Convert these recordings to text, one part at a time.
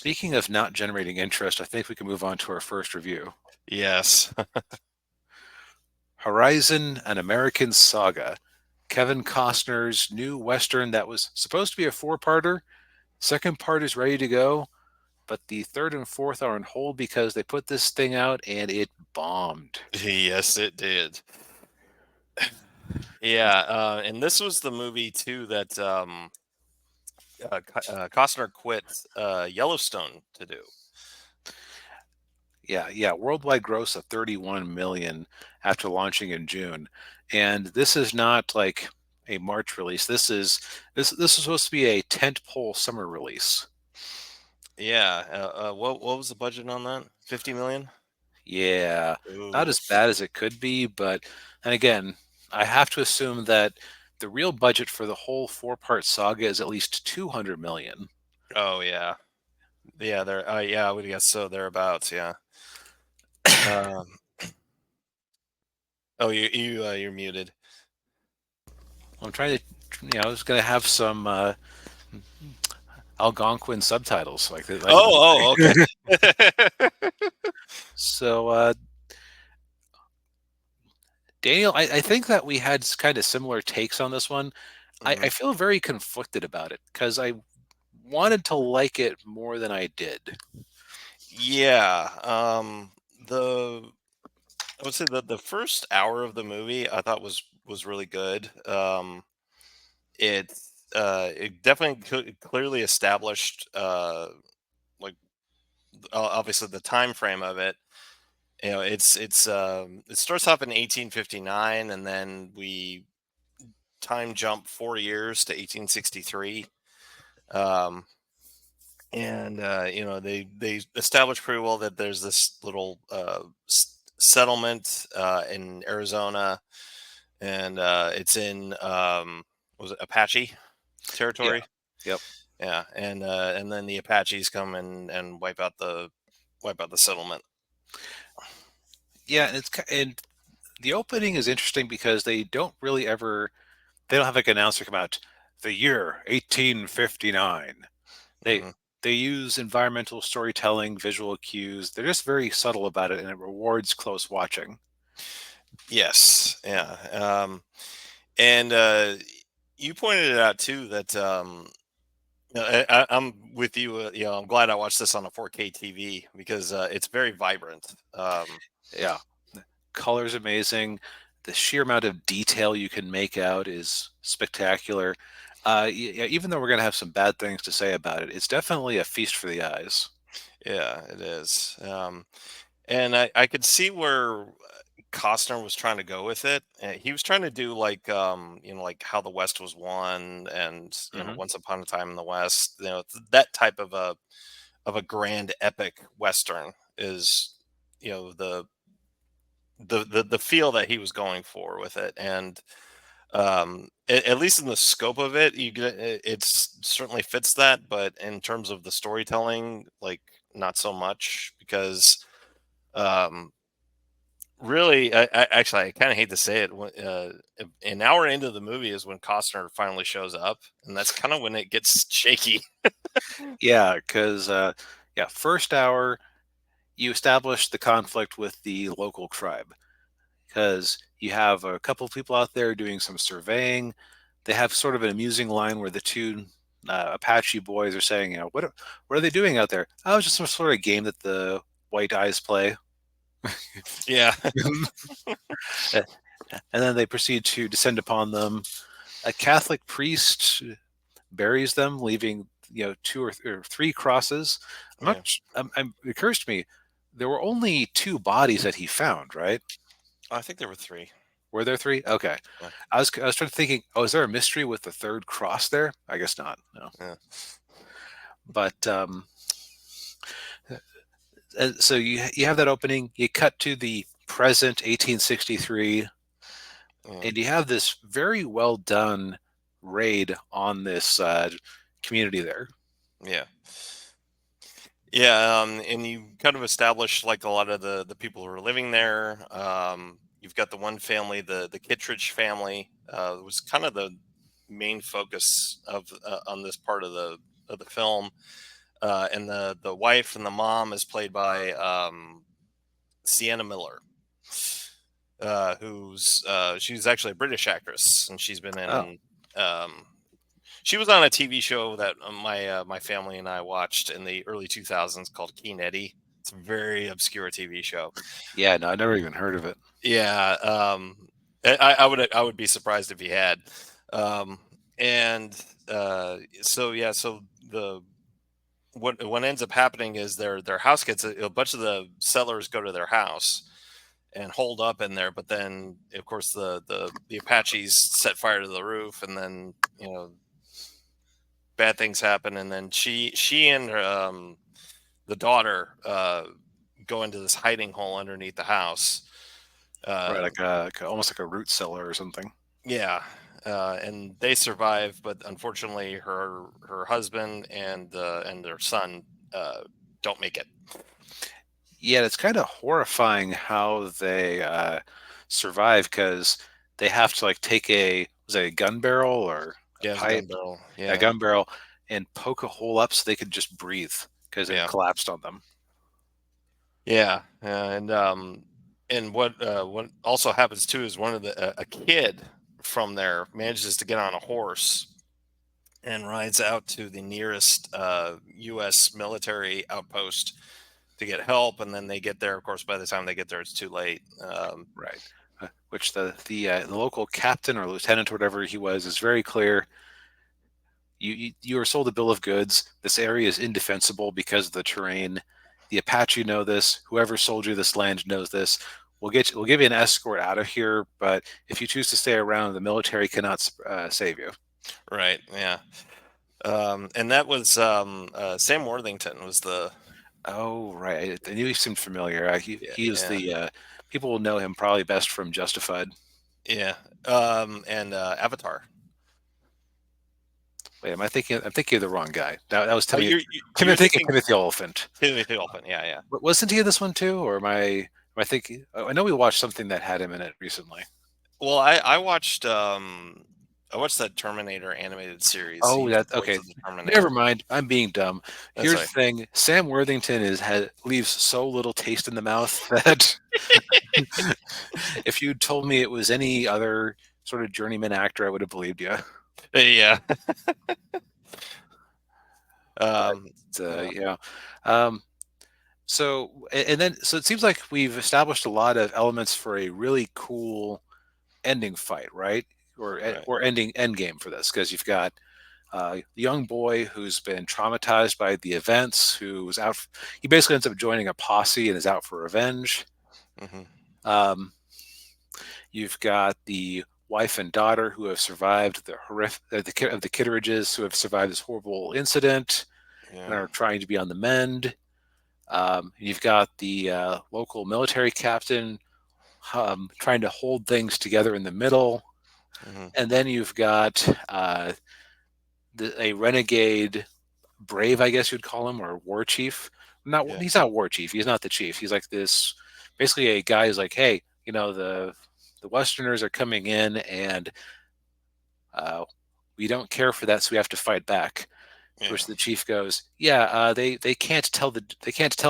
Speaking of not generating interest, I think we can move on to our first review. Yes. Horizon: An American Saga. Kevin Costner's new Western that was supposed to be a four-parter. Second part is ready to go, but the third and fourth are on hold because they put this thing out and it bombed. Yes, it did. Yeah, and this was the movie too that Costner quit Yellowstone to do. Yeah. Worldwide gross of 31 million after launching in June. And this is not like a March release. This is supposed to be a tentpole summer release. Yeah. What was the budget on that? 50 million. Yeah, not Ooh. as bad as it could be, but and again, I have to assume that the real budget for the whole four-part saga is at least 200 million. Oh yeah. Yeah. There. Yeah. I would guess so. Thereabouts. Yeah. Um. Oh, you're muted. I'm trying to, I was gonna have some Algonquin subtitles like Oh. Oh. Okay. so Daniel, I think that we had kind of similar takes on this one. I Mhm. feel very conflicted about it because I wanted to like it more than I did. Yeah. The I would say that the first hour of the movie I thought was really good. It definitely clearly established like obviously the time frame of it. It starts off in 1859, and then we time jump 4 years to 1863. Um, and they establish pretty well that there's this little settlement in Arizona, and it's in was it Apache Yeah. territory? Yep. Yeah, and then the Apaches come and wipe out the settlement. Yeah, and and the opening is interesting because they don't have like an announcer come out the year 1859. They Hmm. they use environmental storytelling, visual cues. They're just very subtle about it, and it rewards close watching. Yes, yeah, and you pointed it out too that I'm with you. I'm glad I watched this on a 4K TV because it's very vibrant. Yeah, color's amazing. The sheer amount of detail you can make out is spectacular. Yeah, even though we're going to have some bad things to say about it, it's definitely a feast for the eyes. Yeah, it is. And I could see where Costner was trying to go with it. He was trying to do like like How the West Was Won and Hmm. Once Upon a Time in the West. That type of a grand epic western is the the feel that he was going for with it. And at least in the scope of it, it's certainly fits that, but in terms of the storytelling, like not so much because um really, I kind of hate to say it. An hour into the movie is when Costner finally shows up, and that's kind of when it gets shaky. Yeah, because yeah, first hour you establish the conflict with the local tribe because you have a couple of people out there doing some surveying. They have sort of an amusing line where the two Apache boys are saying, what are they doing out there? Oh, it's just some sort of game that the white eyes play. Yeah, And then they proceed to descend upon them. A Catholic priest buries them, leaving two or three crosses. I'm yeah. not. It occurs to me there were only two bodies that he found, right? I think there were three. Were there three? Okay. Yeah, I was trying to thinking, oh, is there a mystery with the third cross there? I guess not. No. yeah, But so you have that opening. You cut to the present 1863, yeah. and you have this very well done raid on this community there. Yeah. Yeah, and you kind of establish like a lot of the people who are living there. You've got the one family, the Kittredge family, was kind of the main focus of on this part of the film. And the wife and the mom is played by Sienna Miller, who's she's actually a British actress, and she's been Oh, in. She was on a TV show that my family and I watched in the early 2000s called Keen Eddie. It's a very obscure TV show. yeah, no, I never even heard of it. Yeah, I would be surprised if he had. Um, and so yeah, so the what ends up happening is their house gets a bunch of the sellers go to their house and hold up in there, but then of course the Apaches set fire to the roof, and then bad things happen, and then she and the daughter go into this hiding hole underneath the house. Right, Uh, almost like a root cellar or something. yeah, and they survive, but unfortunately, her husband and their son don't make it. Yeah, it's kind of horrifying how they survive because they have to like take a was it a gun barrel or a Yeah, it's a gun pipe, barrel. a Yeah, gun barrel, and poke a hole up so they could just breathe because it yeah, collapsed on them. yeah, and what also happens too is one of a kid from there manages to get on a horse and rides out to the nearest U.S. military outpost to get help, and then they get there. Of course, by the time they get there, it's too late. Right. Which the local captain or lieutenant or whatever he was is very clear. You are sold a bill of goods. This area is indefensible because of the terrain. The Apache know this. Whoever sold you this land knows this. We'll give you an escort out of here, but if you choose to stay around, the military cannot save you. Right? Yeah. And that was Sam Worthington was the Oh, right. I knew he seemed familiar. yeah, He is yeah, the people will know him probably best from Justified. yeah, and Avatar. Wait, am I thinking? I'm thinking of the wrong guy. That was Oh, Timmy. you're I'm thinking thinking Timothy Oliphant. Timothy Olyphant. Yeah, yeah. Wasn't he in this one too, or am I thinking? I know we watched something that had him in it recently. Well, I watched that Terminator animated series. Oh, He's the that voice okay. of the Never Terminator. mind. I'm being dumb. That's Here's the right. thing: Sam Worthington leaves so little taste in the mouth that if you told me it was any other sort of journeyman actor, I would have believed you. Yeah. But Um, yeah. yeah. Um, and then so it seems like we've established a lot of elements for a really cool ending fight, right? Right. Or ending end game for this because you've got the young boy who's been traumatized by the events, who's out. He basically ends up joining a posse and is out for revenge. Hmm. Um, you've got the wife and daughter who have survived the horrific of the Kitteridges, who have survived this horrible incident and Yeah. are trying to be on the mend. You've got the local military captain trying to hold things together in the middle, Hmm. and then you've got a renegade brave, I guess you'd call him, or war chief. Not Yeah. he's not war chief. He's not the chief. He's like this, basically a guy who's like, hey, the Westerners are coming in, and uh, we don't care for that, so we have to fight back. To Yeah. which the chief goes, yeah, they can't tell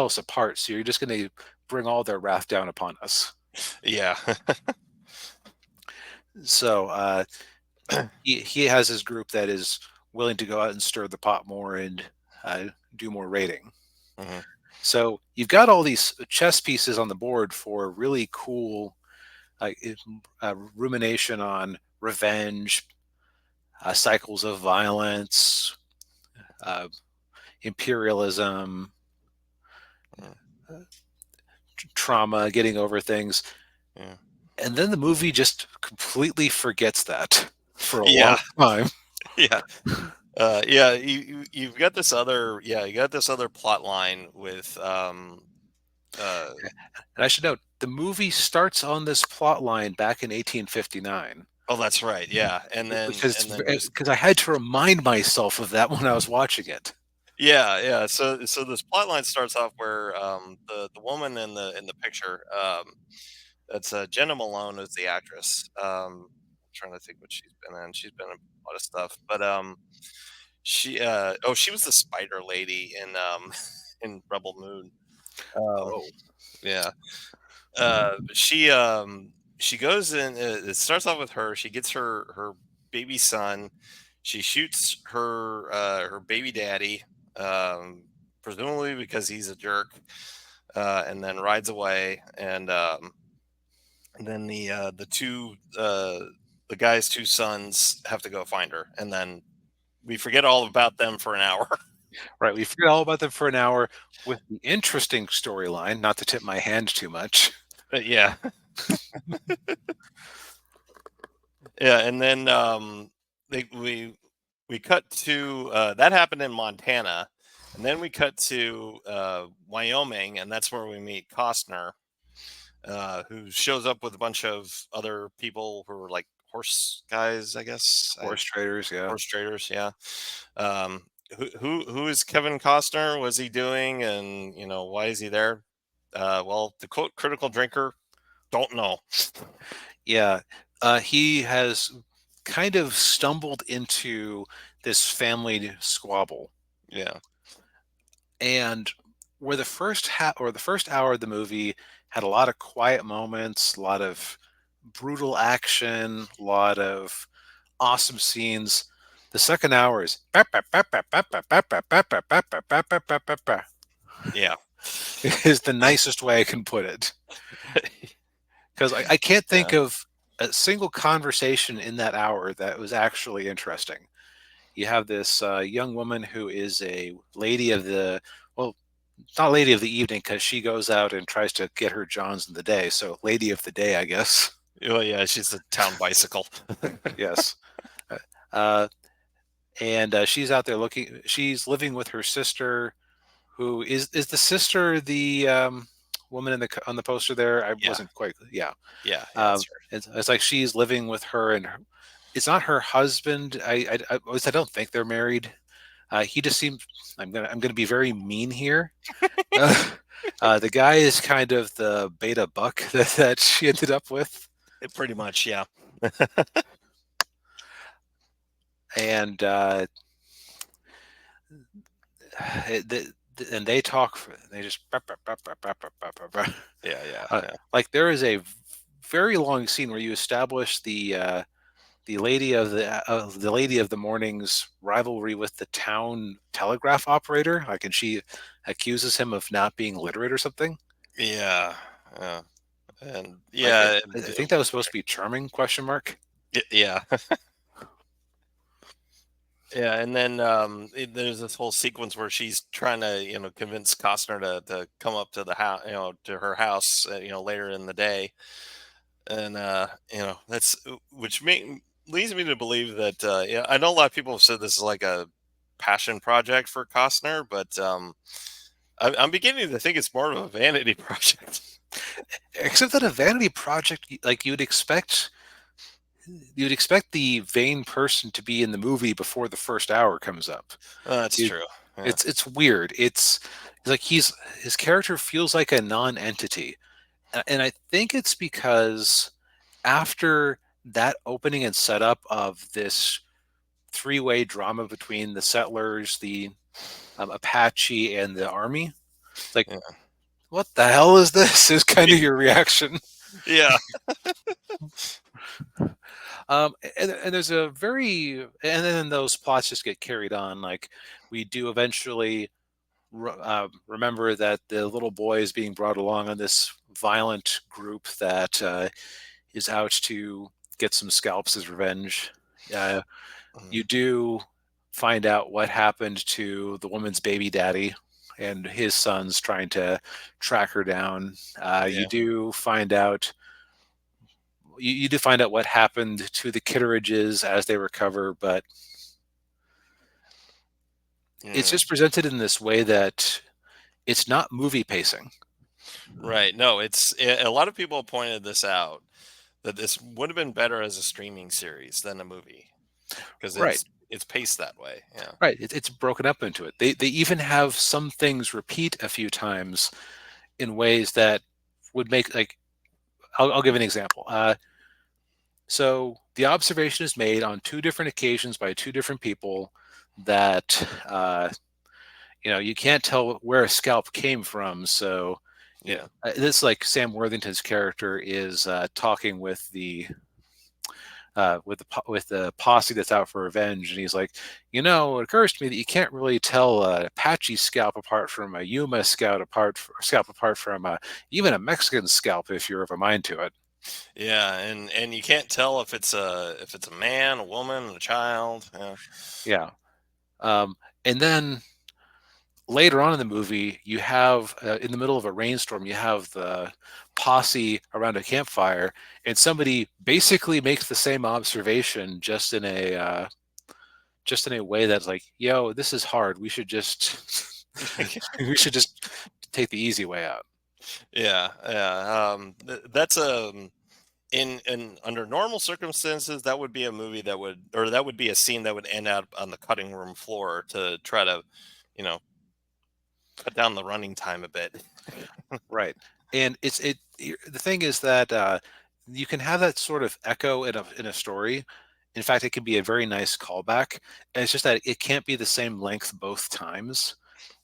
us apart, so you're just going to bring all their wrath down upon us. Yeah. So he has his group that is willing to go out and stir the pot more and do more raiding. Hmm. So you've got all these chess pieces on the board for really cool like rumination on revenge, cycles of violence, uh, imperialism, uh, trauma, getting over things. Yeah. And then the movie just completely forgets that for a long Yeah. time. Yeah. Yeah. You've got this other you got this other plot line with uh And I should note, the movie starts on this plot line back in 1859, oh, that's right. Yeah. And then there's because I had to remind myself of that when I was watching it. yeah, yeah. So this plot line starts off where the woman in the picture, that's Jenna Malone is the actress. I'm trying to think what she's been in. She's been in a lot of stuff, but she was the spider lady in in Rebel Moon. Um, Oh, yeah. She goes in. It starts off with her. She gets her baby son. She shoots her baby daddy, um, presumably because he's a jerk, and then rides away. And then the guy's two sons have to go find her, and then we forget all about them for an hour. right. We forget all about them for an hour with the interesting storyline. Not to tip my hand too much. Yeah, yeah, and then they, we cut to that happened in Montana, and then we cut to Wyoming, and that's where we meet Costner, who shows up with a bunch of other people who are like horse guys, I guess. Horse traders, yeah. Horse traders, yeah. Um, who is Kevin Costner? What's he doing, and why is he there? Well, to quote Critical Drinker, don't know. Yeah. He has kind of stumbled into this family squabble. Yeah, And where the first hour of the movie had a lot of quiet moments, a lot of brutal action, a lot of awesome scenes. The second hour is yeah, is the nicest way I can put it. Because I can't think yeah, of a single conversation in that hour that was actually interesting. You have this young woman who is a lady of the, well, not lady of the evening because she goes out and tries to get her Johns in the day. So lady of the day, I guess. oh yeah. She's a town bicycle. Yes. Uh, uh, and she's out there looking. She's living with her sister, who is the sister the woman in on the poster there. I Yeah, wasn't quite. Yeah. yeah, that's her. It's like she's living with her, and it's not her husband. At least I don't think they're married. He just seems. I'm gonna be very mean here. Uh, the guy is kind of the beta buck that she ended up with, Pretty much, yeah. and and they talk. They just Yeah, yeah, yeah, like there is a very long scene where you establish the lady of the morning's rivalry with the town telegraph operator. Like, and she accuses him of not being literate or something. yeah, yeah. And Like, yeah, I think that was supposed to be charming? Question mark. yeah. Yeah, and then there's this whole sequence where she's trying to, convince Costner to come up to the house, to her house, later in the day, and that's leads me to believe that, yeah, I know a lot of people have said this is like a passion project for Costner, but I'm beginning to think it's more of a vanity project. Except that a vanity project, like you'd expect the vain person to be in the movie before the first hour comes up. That's You, true. Yeah, it's weird. It's like his character feels like a non-entity, and I think it's because after that opening and setup of this three-way drama between the settlers, the Apache, and the army, it's like, yeah, what the hell is this? Is kind of your reaction. yeah, And there's a very, and then those plots just get carried on. Like, we do eventually remember that the little boy is being brought along on this violent group that is out to get some scalps as revenge. Uh, you mhm, do find out what happened to the woman's baby daddy and his sons trying to track her down. You yeah, do find out you do find out what happened to the Kitteridges as they recover, but it's yeah. just presented in this way that it's not movie pacing. Right. No, a lot of people pointed this out, that this would have been better as a streaming series than a movie, because Right, it's paced that way. Yeah. right. It's broken up into it. They even have some things repeat a few times in ways that would make like I'll give an example. So the observation is made on two different occasions by two different people that you can't tell where a scalp came from. So Yeah. this, like, Sam Worthington's character is talking with the posse that's out for revenge, and he's like, it occurs to me that you can't really tell a Apache scalp apart from a Yuma scalp apart from even a Mexican scalp if you're of a mind to it. Yeah, and you can't tell if it's a man, a woman, a child. Yeah. Yeah. And then later on in the movie, you have in the middle of a rainstorm, you have the posse around a campfire, and somebody basically makes the same observation, just in a way that's like, yo, this is hard. We should just we should just take the easy way out. Yeah, yeah. That's in under normal circumstances, that would be a movie that would, or that would be a scene that would end up on the cutting room floor to try to, you know, cut down the running time a bit. Right. And the thing is that you can have that sort of echo in a story. In fact, it can be a very nice callback. And it's just that it can't be the same length both times.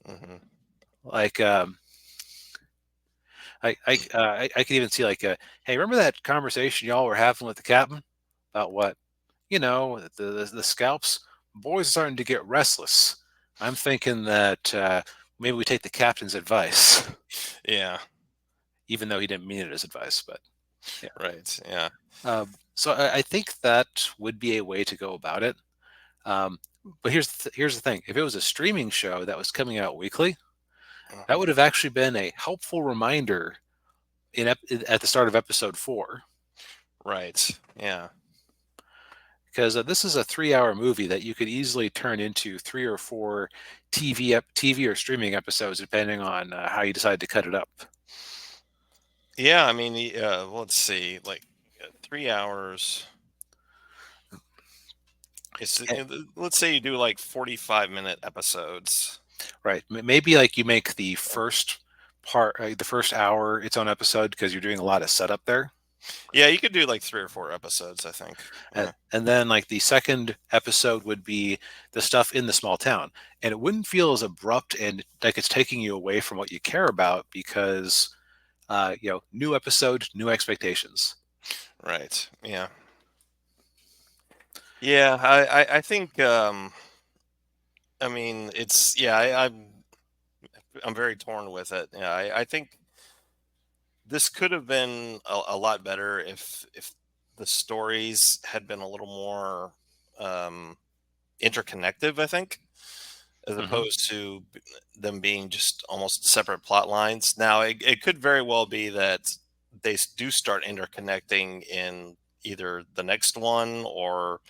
Hmm. Like I could even see, like, hey, remember that conversation y'all were having with the captain about what? The scalps. Boys are starting to get restless. I'm thinking that maybe we take the captain's advice, Yeah. even though he didn't mean it as advice. But yeah. Right. Yeah. So I think that would be a way to go about it. Um, but here's the thing: if it was a streaming show that was coming out weekly, that Mhm. would have actually been a helpful reminder at the start of episode 4, Right. Yeah. because this is a 3-hour movie that you could easily turn into 3 or 4 TV or streaming episodes, depending on how you decide to cut it up. Yeah. I mean, let's see, like 3 hours. Eh, Let's say you do like 45-minute episodes. right? Maybe like you make the first hour its own episode because you're doing a lot of setup there. Yeah, you could do like 3 or 4 episodes, I think. Yeah. And then, like, the second episode would be the stuff in the small town, and it wouldn't feel as abrupt and like it's taking you away from what you care about, because new episode, new expectations. Right. Yeah. Yeah. I think. I mean, I'm very torn with it. Yeah. I think this could have been a lot better if the stories had been a little more um, interconnected. I think, as Hmm. opposed to them being just almost separate plot lines. Now, it could very well be that do start interconnecting in either the next one or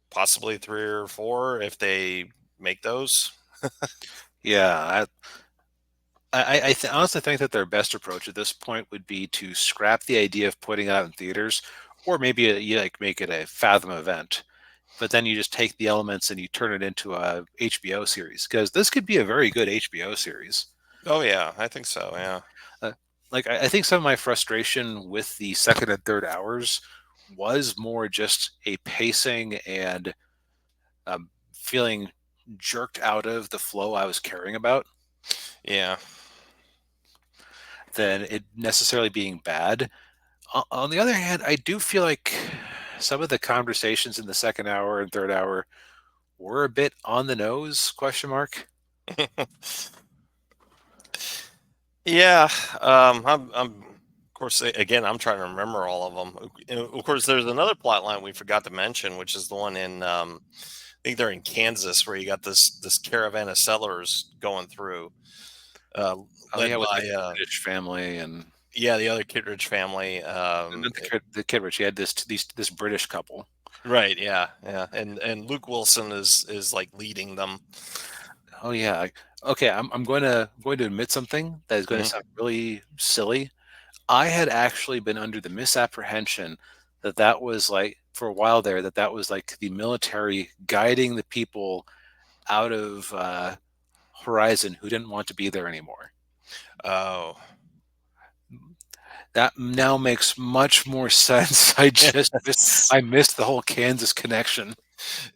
possibly 3 or 4 if they make those. Yeah, I honestly think that their best approach at this point would be to scrap the idea of putting it out in theaters, or maybe you like make it a Fathom event. But then you just take the elements and you turn it into a HBO series, because this could be a very good HBO series. Oh yeah, I think so. Yeah. Uh, like, I think some of my frustration with the second and third hours was more just a pacing and feeling jerked out of the flow I was caring about, Yeah. than it necessarily being bad. On the other hand, I do feel like some of the conversations in the second hour and third hour were a bit on the nose, question mark. Yeah. Of course, again, I'm trying to remember all of them. Of course, there's another plot line we forgot to mention, which is the one in, I think they're in Kansas, where you got this caravan of settlers going through, uh, Oh yeah, led with by, like the British family, and yeah, the other Kittredge family. not the kid rich. He had this British couple. Right. Yeah. Yeah. And Luke Wilson is like leading them. Oh yeah. Okay, I'm going to admit something that is going to Mhm. sound really silly. I had actually been under the misapprehension that that was like, for a while there, that was like the military guiding the people out of Horizon who didn't want to be there anymore. Oh. That now makes much more sense. I missed the whole Kansas connection.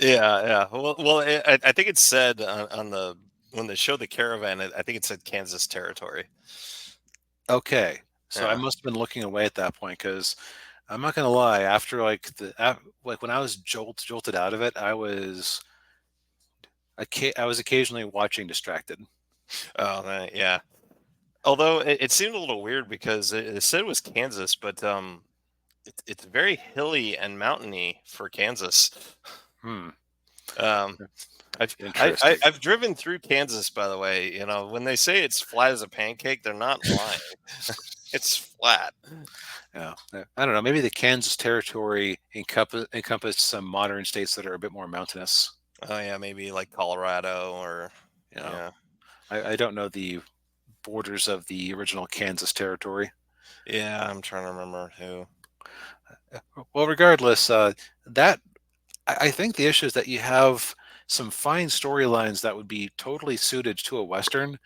Yeah, yeah. Well, I think it said on the when they showed the caravan, I think it said Kansas territory. Okay, so I Yeah. must have been looking away at that point because I'm not gonna lie. After like when I was jolted out of it, I was occasionally watching distracted. Oh, yeah. Although it seemed a little weird because it said it was Kansas, but it's very hilly and mountainy for Kansas. Hmm. Um, Interesting. I've driven through Kansas, by the way. When they say it's flat as a pancake, they're not lying. It's flat. Yeah, I don't know. Maybe the Kansas territory encompassed some modern states that are a bit more mountainous. Oh yeah, maybe like Colorado or You know, yeah, I don't know the borders of the original Kansas territory. yeah. I'm trying to remember who. Well, regardless, that I think the issue is that you have some fine storylines that would be totally suited to a Western,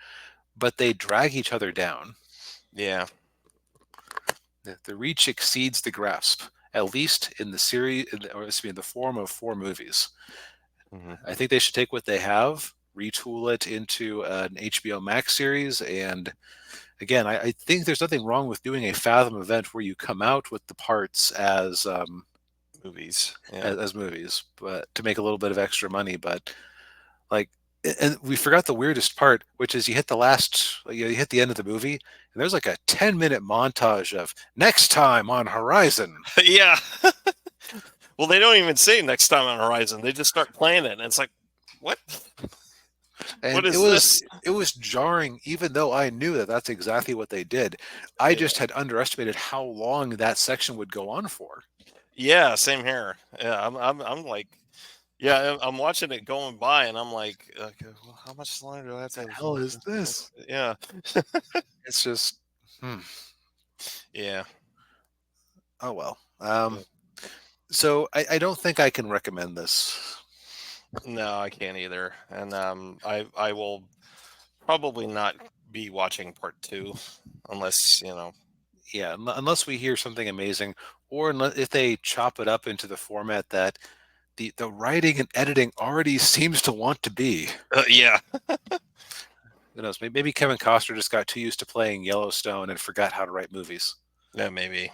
but they drag each other down. Yeah. The reach exceeds the grasp, at least in the series, or excuse me, in the form of four movies. Hmm. I think they should take what they have, retool it into an HBO Max series, and again, I think there's nothing wrong with doing a Fathom event where you come out with the parts Movies. Yeah. as movies, but to make a little bit of extra money. But like, and we forgot the weirdest part, which is you hit the end of the movie, and there's like a 10-minute montage of next time on Horizon, Yeah. Well, they don't even say next time on Horizon. They just start playing it, and it's like, what? What and is this? it was jarring, even though I knew that that's exactly what they did. I Yeah. just had underestimated how long that section would go on for. Yeah. Same here. Yeah. I'm like, yeah. I'm watching it going by, and I'm like, okay, well, how much longer do I have The to? hell is this? Yeah. It's just, Yeah. oh well. Yeah. So I don't think I can recommend this. No, I can't either. And I will probably not be watching part two unless Yeah, unless we hear something amazing, or unless, if they chop it up into the format that the writing and editing already seems to want to be. Yeah. Who knows? Maybe Kevin Costner just got too used to playing Yellowstone and forgot how to write movies. Yeah, maybe.